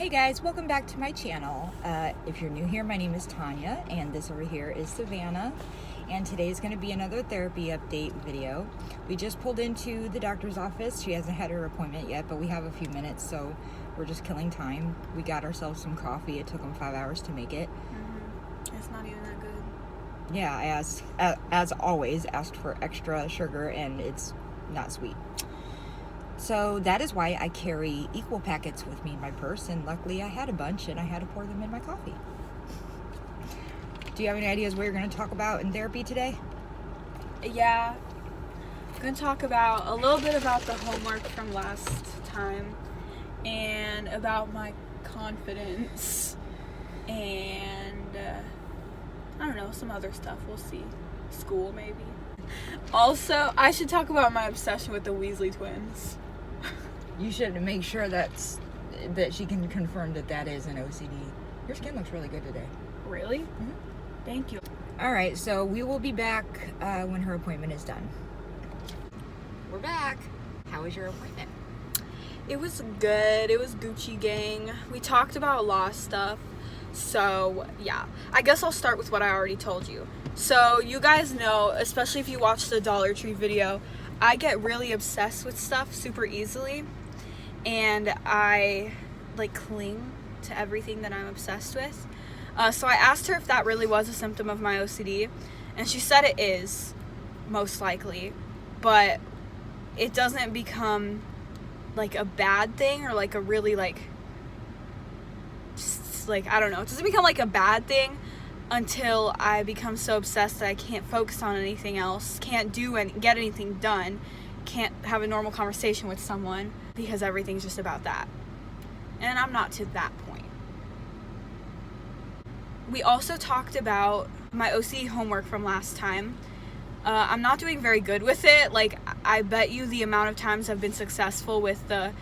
Hey guys, welcome back to my channel. If you're new here, my name is Tanya, and this over here is Savannah, and today is going to be another therapy update video. We just pulled into the doctor's office. She hasn't had her appointment yet, but we have a few minutes, so we're just killing time. We got ourselves some coffee. It took them 5 hours to make it. It's not even that good. Yeah, I asked, as always, asked for extra sugar, and it's not sweet. So that is why I carry equal packets with me in my purse, and luckily I had a bunch and I had to pour them in my coffee. Do you have any ideas what you're going to talk about in therapy today? Yeah. I'm going to talk about a little bit about the homework from last time and about my confidence and I don't know, some other stuff. We'll see. School maybe. Also, I should talk about my obsession with the Weasley twins. You should make sure that she can confirm that is an OCD. Your skin looks really good today. Really? Mm-hmm. Thank you. All right, so we will be back when her appointment is done. We're back. How was your appointment? It was good. It was Gucci gang. We talked about a lot of stuff. So, yeah. I guess I'll start with what I already told you. So, you guys know, especially if you watch the Dollar Tree video, I get really obsessed with stuff super easily. And I, cling to everything that I'm obsessed with. So I asked her if that really was a symptom of my OCD. And she said it is, most likely. But it doesn't become, a bad thing or, a really, I don't know. It doesn't become, a bad thing until I become so obsessed that I can't focus on anything else, can't get anything done, can't have a normal conversation with someone because everything's just about that. And I'm not to that point. We also talked about my OCD homework from last time. I'm not doing very good with it. I bet you the amount of times I've been successful with the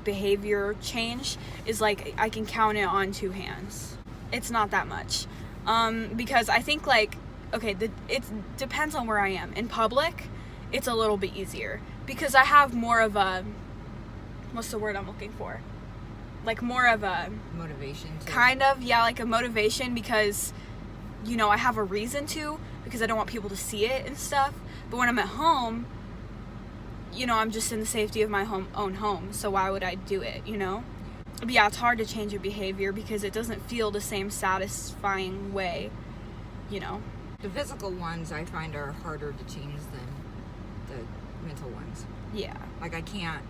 behavior change is I can count it on 2 hands. It's not that much. Because I think it depends on where I am. In public, it's a little bit easier because I have more of a, what's the word I'm looking for? More of a motivation to... Kind of, yeah, a motivation because, I have a reason to because I don't want people to see it and stuff. But when I'm at home, I'm just in the safety of my own home. So why would I do it, But yeah, it's hard to change your behavior because it doesn't feel the same satisfying way, The physical ones I find are harder to change than the mental ones. Yeah. I can't...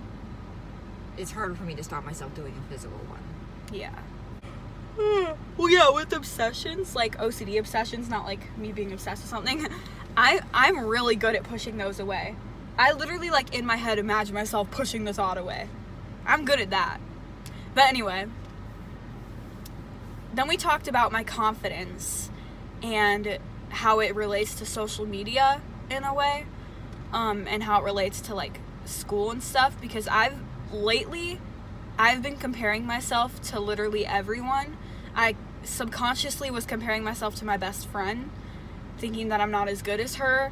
It's harder for me to stop myself doing a physical one. Yeah. Well, yeah, with obsessions, OCD obsessions, not me being obsessed with something, I'm really good at pushing those away. I literally, in my head, imagine myself pushing the thought away. I'm good at that. But anyway, then we talked about my confidence and how it relates to social media in a way, and how it relates to, school and stuff, because I've been comparing myself to literally everyone. I subconsciously was comparing myself to my best friend, thinking that I'm not as good as her.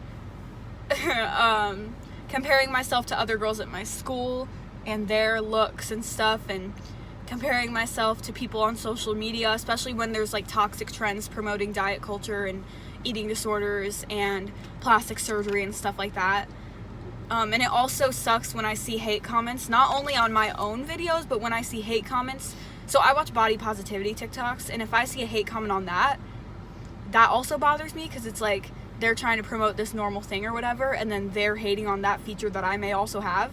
Comparing myself to other girls at my school and their looks and stuff, and comparing myself to people on social media, especially when there's toxic trends promoting diet culture and eating disorders and plastic surgery and stuff like that. And it also sucks when I see hate comments, not only on my own videos, but when I see hate comments. So I watch body positivity TikToks, and if I see a hate comment on that also bothers me because it's they're trying to promote this normal thing or whatever, and then they're hating on that feature that I may also have,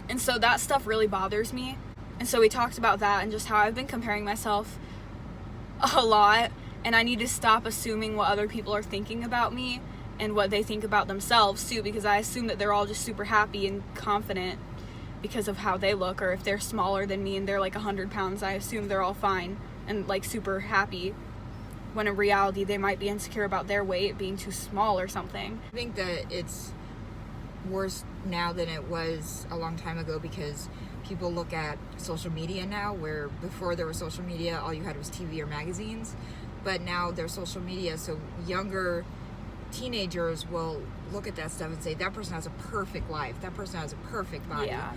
And so that stuff really bothers me. And so we talked about that and just how I've been comparing myself a lot, and I need to stop assuming what other people are thinking about me and what they think about themselves too, because I assume that they're all just super happy and confident because of how they look, or if they're smaller than me and they're 100 pounds, I assume they're all fine and super happy, when in reality they might be insecure about their weight being too small or something. I think that it's worse now than it was a long time ago because people look at social media now, where before there was social media, all you had was TV or magazines, but now there's social media, so younger teenagers will look at that stuff and say, that person has a perfect life, that person has a perfect body. Yeah.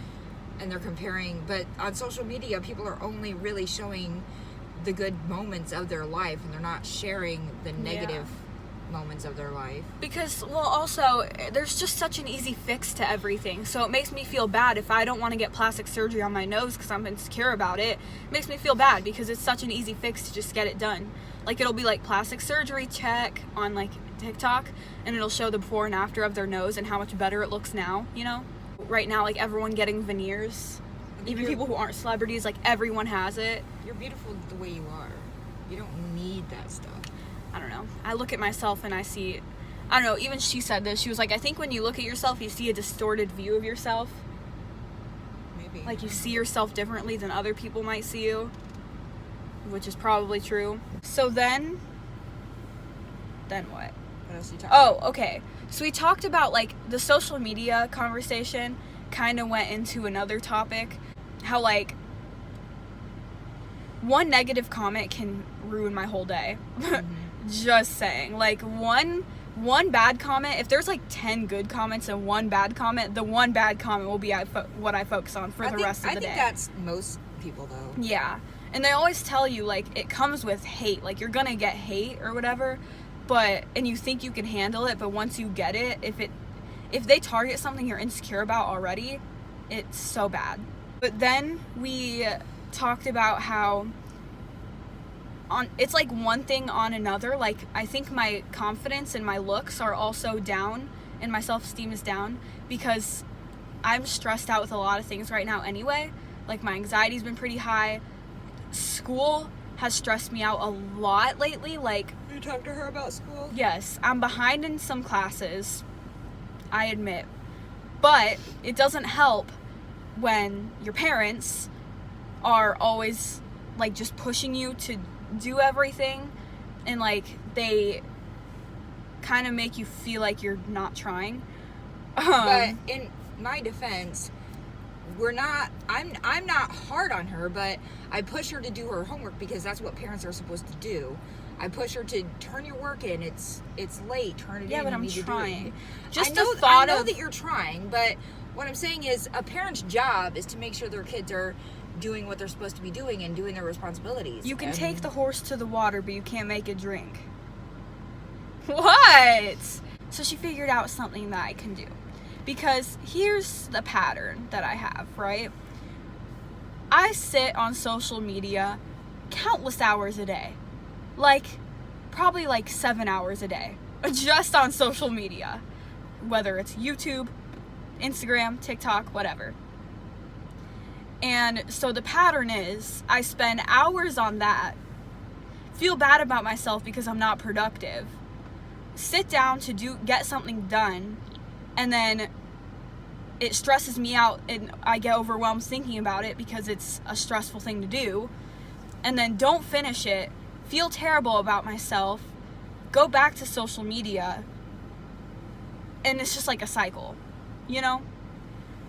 and they're comparing, but on social media people are only really showing the good moments of their life, and they're not sharing the negative moments of their life. Because, well, also, there's just such an easy fix to everything. So it makes me feel bad if I don't want to get plastic surgery on my nose because I'm insecure about it. It makes me feel bad because it's such an easy fix to just get it done. Like, it'll be like plastic surgery check on like TikTok, and it'll show the before and after of their nose and how much better it looks now, you know? Right now, like, everyone getting veneers, even people who aren't celebrities, like, everyone has it. You're beautiful the way you are. You don't need that stuff. I don't know. I look at myself and I see, I don't know, even she said this. She was like, I think when you look at yourself, you see a distorted view of yourself. Maybe. Like, you see yourself differently than other people might see you, which is probably true. So then what? What else are you talking about? Oh, okay. So we talked about, like, the social media conversation kind of went into another topic. How, like, one negative comment can ruin my whole day. Just saying. Like, one bad comment, if there's like 10 good comments and one bad comment, the one bad comment will be what I focus on for the rest of the day. I think that's most people, though. Yeah. And they always tell you, like, it comes with hate. Like, you're gonna get hate or whatever, and you think you can handle it, but once you get it, if they target something you're insecure about already, it's so bad. But then we talked about how it's like one thing on another. Like, I think my confidence and my looks are also down, and my self-esteem is down because I'm stressed out with a lot of things right now anyway. Like, my anxiety's been pretty high. School has stressed me out a lot lately. Like, you talked to her about school? Yes, I'm behind in some classes, I admit, but it doesn't help when your parents are always, like, just pushing you to do everything, and, like, they kind of make you feel like you're not trying. But in my defense, I'm not hard on her, but I push her to do her homework because that's what parents are supposed to do. I push her to turn your work in. It's late. Turn it in. Yeah, but I'm trying. I know that you're trying, but what I'm saying is a parent's job is to make sure their kids are doing what they're supposed to be doing and doing their responsibilities. You can take the horse to the water, but you can't make it drink. What? So she figured out something that I can do. Because here's the pattern that I have, right? I sit on social media countless hours a day. Like, probably like 7 hours a day. Just on social media. Whether it's YouTube, Instagram, TikTok, whatever. And so the pattern is, I spend hours on that, feel bad about myself because I'm not productive, sit down to get something done, and then it stresses me out and I get overwhelmed thinking about it because it's a stressful thing to do, and then don't finish it, feel terrible about myself, go back to social media, and it's just like a cycle, you know?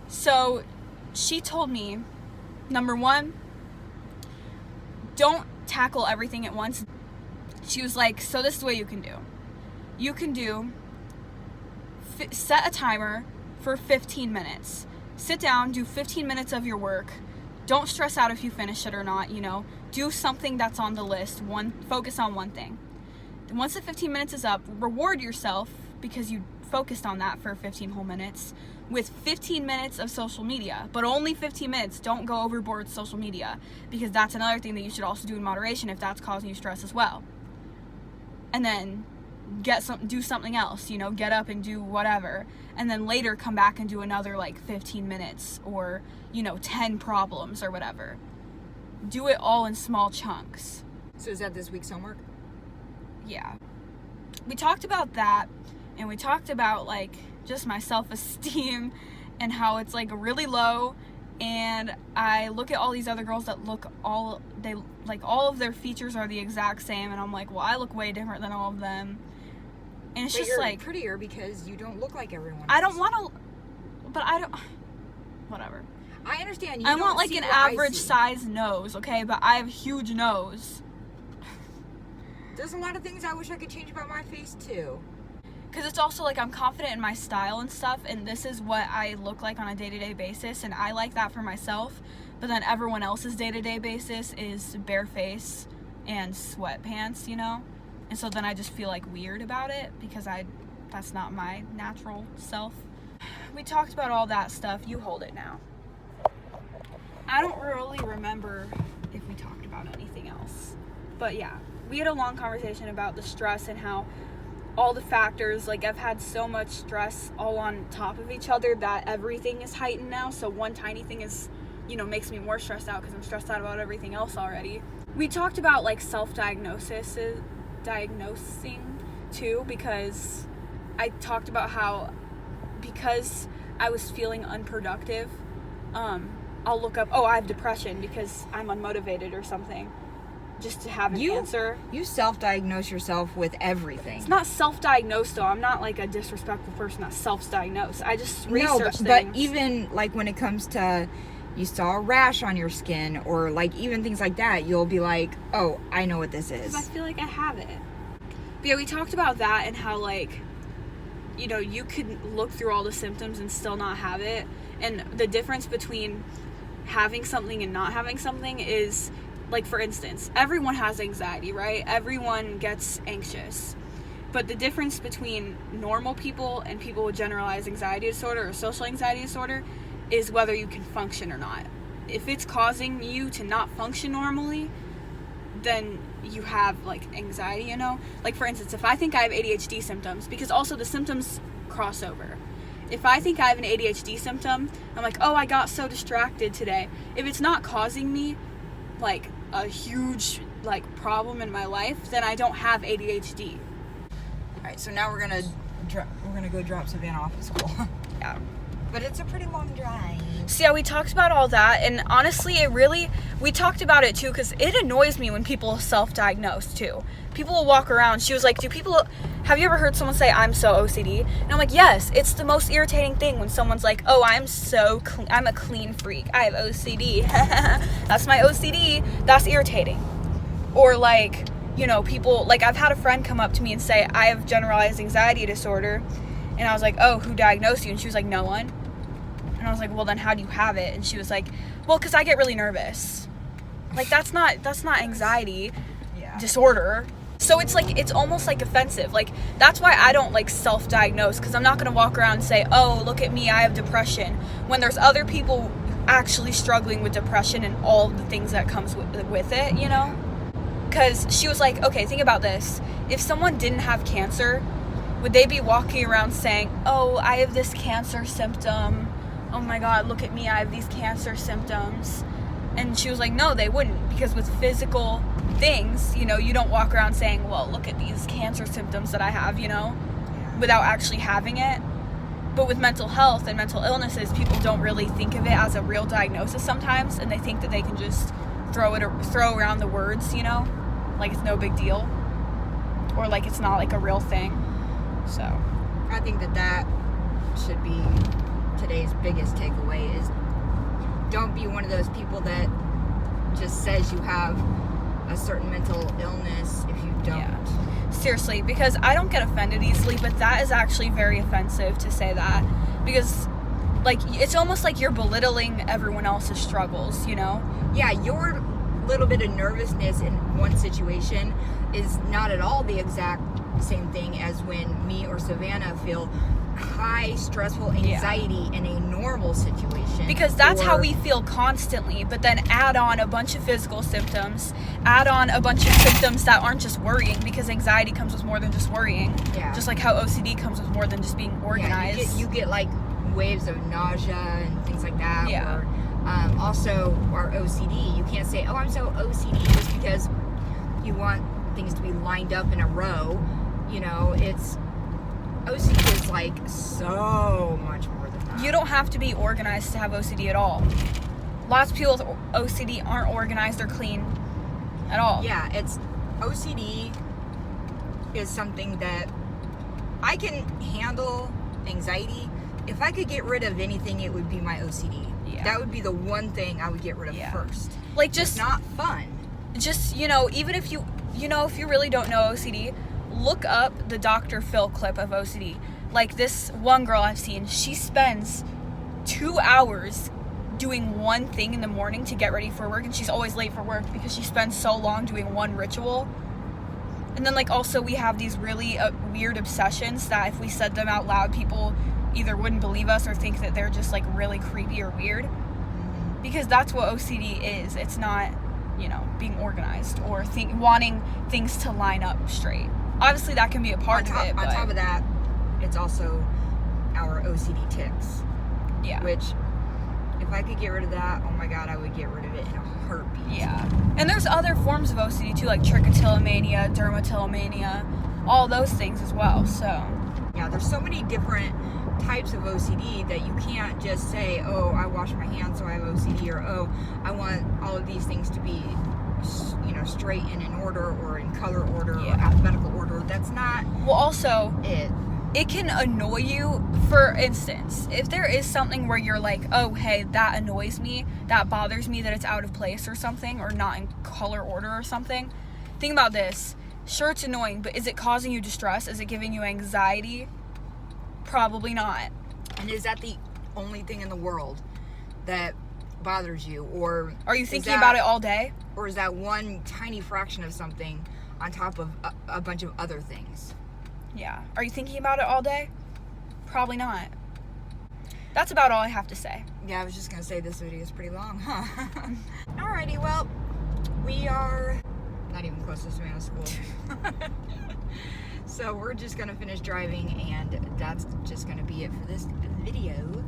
So she told me, number one, don't tackle everything at once. She was like, so this is what you can do. You can set a timer for 15 minutes. Sit down, do 15 minutes of your work. Don't stress out if you finish it or not, you know. Do something that's on the list. Focus on one thing. Once the 15 minutes is up, reward yourself because you focused on that for 15 whole minutes with 15 minutes of social media, but only 15 minutes. Don't go overboard with social media because that's another thing that you should also do in moderation if that's causing you stress as well. And then do something else, you know, get up and do whatever, and then later come back and do another like 15 minutes or, you know, 10 problems or whatever. Do it all in small chunks. So is that this week's homework? Yeah. We talked about that, and we talked about like just my self-esteem and how it's like really low, and I look at all these other girls that all of their features are the exact same, and I'm like, well, I look way different than all of them. And it's you're like prettier because you don't look like everyone else. I don't want to, but I don't, whatever. I understand. I want like an average size nose, okay? But I have a huge nose. There's a lot of things I wish I could change about my face too. because it's also like I'm confident in my style and stuff, and this is what I look like on a day-to-day basis, and I like that for myself. But then everyone else's day-to-day basis is bare face and sweatpants, you know? And so then I just feel like weird about it because that's not my natural self. We talked about all that stuff. You hold it now. I don't really remember if we talked about anything else. But yeah, we had a long conversation about the stress and how all the factors, like I've had so much stress all on top of each other that everything is heightened now. So one tiny thing is, you know, makes me more stressed out because I'm stressed out about everything else already. We talked about like diagnosing too, because I talked about how because I was feeling unproductive, I'll look up, I have depression because I'm unmotivated or something, just to have an answer. You self-diagnose yourself with everything. It's not self-diagnosed though. I'm not like a disrespectful person that self-diagnosed. I just research things. But even like when it comes to, you saw a rash on your skin or like even things like that, you'll be like, oh, I know what this is. Because I feel like I have it. But yeah, we talked about that and how like, you know, you could look through all the symptoms and still not have it. And the difference between having something and not having something is, like, for instance, everyone has anxiety, right? Everyone gets anxious. But the difference between normal people and people with generalized anxiety disorder or social anxiety disorder is whether you can function or not. If it's causing you to not function normally, then you have, like, anxiety, you know? Like, for instance, if I think I have ADHD symptoms, because also the symptoms cross over. If I think I have an ADHD symptom, I'm like, oh, I got so distracted today. If it's not causing me, like, a huge, like, problem in my life, then I don't have ADHD. All right, so now we're gonna go drop Savannah off at school. Yeah. But it's a pretty long drive. So yeah, we talked about all that, and honestly, we talked about it too, because it annoys me when people self-diagnose too. People will walk around, she was like, have you ever heard someone say, I'm so OCD? And I'm like, yes, it's the most irritating thing when someone's like, oh, I'm a clean freak, I have OCD. That's my OCD. That's irritating. Or like, you know, people, like I've had a friend come up to me and say, I have generalized anxiety disorder. And I was like, oh, who diagnosed you? And she was like, no one. And I was like, well, then how do you have it? And she was like, well, because I get really nervous. Like, that's not anxiety disorder. So it's like, it's almost like offensive. Like, that's why I don't like self-diagnose, because I'm not going to walk around and say, oh, look at me, I have depression, when there's other people actually struggling with depression and all the things that comes with it, you know? Because she was like, okay, think about this. If someone didn't have cancer, would they be walking around saying, oh, I have this cancer symptom, oh my god, look at me, I have these cancer symptoms? And she was like, no, they wouldn't, because with physical things, you know, you don't walk around saying, well, look at these cancer symptoms that I have, you know, without actually having it. But with mental health and mental illnesses, people don't really think of it as a real diagnosis sometimes, and they think that they can just throw around the words, you know, like it's no big deal, or like it's not like a real thing. So I think that should be today's biggest takeaway is don't be one of those people that just says you have a certain mental illness if you don't. Yeah. Seriously, because I don't get offended easily, but that is actually very offensive to say that, because like it's almost like you're belittling everyone else's struggles, you know? Yeah, your little bit of nervousness in one situation is not at all the exact same thing as when me or Savannah feel high stressful anxiety in a normal situation, because that's how we feel constantly. But then add on a bunch of physical symptoms, add on a bunch of symptoms that aren't just worrying, because anxiety comes with more than just worrying, just like how OCD comes with more than just being organized. You get like waves of nausea and things like that. Or also our OCD, you can't say, oh, I'm so OCD just because you want things to be lined up in a row. You know, it's OCD is like so much more than that. You don't have to be organized to have OCD at all. Lots of people with OCD aren't organized or clean at all. Yeah, it's OCD is something that I can handle Anxiety. If I could get rid of anything, it would be my OCD. Yeah. That would be the one thing I would get rid of first. Like, just it's not fun. Just, you know, even if you really don't know OCD, look up the Dr. Phil clip of OCD. Like this one girl I've seen, she spends 2 hours doing one thing in the morning to get ready for work, and she's always late for work because she spends so long doing one ritual. And then like also we have these really weird obsessions that if we said them out loud, people either wouldn't believe us or think that they're just like really creepy or weird, because that's what OCD is. It's not, you know, being organized or wanting things to line up straight. Obviously that can be a part of it, but on top of that, it's also our OCD tics. Yeah. Which, if I could get rid of that, oh my god, I would get rid of it in a heartbeat. Yeah. And there's other forms of OCD too, like trichotillomania, dermatillomania, all those things as well. So yeah, there's so many different types of OCD that you can't just say, oh, I wash my hands so I have OCD, or oh, I want all of these things to be, you know, straight and in order or in color order or alphabetical order. That's not also it can annoy you. For instance, if there is something where you're like, oh, hey, that annoys me, that bothers me that it's out of place or something, or not in color order or something, think about this. Sure, it's annoying, but is it causing you distress? Is it giving you anxiety? Probably not. And is that the only thing in the world that bothers you? Or are you thinking about it all day? Or is that one tiny fraction of something on top of a bunch of other things? Yeah. Are you thinking about it all day? Probably not. That's about all I have to say. Yeah, I was just going to say this video is pretty long, huh? Alrighty, well, we are not even close to Savannah School. So we're just going to finish driving, and that's just going to be it for this video.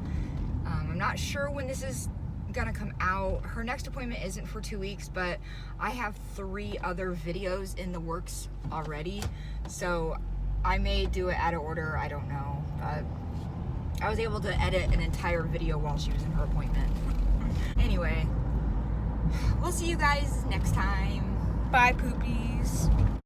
I'm not sure when this is going to come out. Her next appointment isn't for 2 weeks, but I have 3 other videos in the works already. So I may do it out of order, I don't know. I was able to edit an entire video while she was in her appointment. Anyway, we'll see you guys next time. Bye, poopies.